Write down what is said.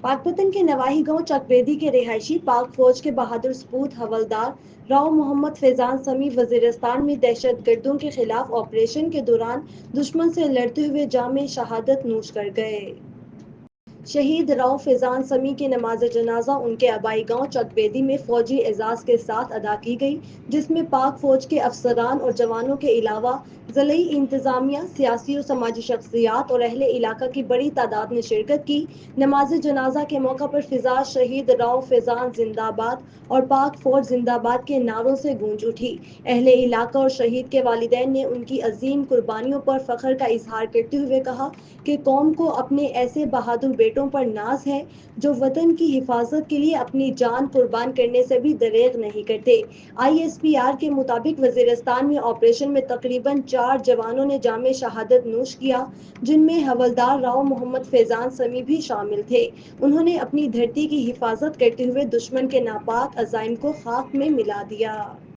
पाकपतन के नवाही गांव चकबेदी के रिहायशी पाक फौज के बहादुर सपूत हवलदार राव मोहम्मद फैजान समी वजीरिस्तान में दहशतगर्दों के खिलाफ ऑपरेशन के दौरान दुश्मन से लड़ते हुए जाम शहादत नोश कर गए। शहीद राव फैजान समी की नमाज जनाजा उनके आबाई गांव चकबेदी में फौजी एजाज के साथ अदा की गई, जिसमें पाक फौज के अफसरान और जवानों के अलावा ज़िलई इंतजामिया, सियासी और समाजी शख्सियात और अहले इलाका की बड़ी तादाद ने शिरकत की। नमाज जनाजा के मौका पर फिजा शहीद राव फैजान जिंदाबाद और पाक फौज जिंदाबाद के नारों से गूंज उठी। अहले इलाका और शहीद के वालिदैन ने उनकी अजीम कुर्बानियों पर फख्र का इजहार करते हुए कहा कि कौम को अपने ऐसे बहादुर बेटों पर नाज है जो वतन की हिफाजत के लिए अपनी जान कुर्बान करने से भी दरेग नहीं करते। ISPR के मुताबिक वजीरिस्तान में ऑपरेशन में तकरीबन 4 जवानों ने जामे शहादत नोश किया, जिनमें हवलदार राव मोहम्मद फैजान समी भी शामिल थे। उन्होंने अपनी धरती की हिफाजत करते हुए दुश्मन के नापाक अजाइम को खाक में मिला दिया।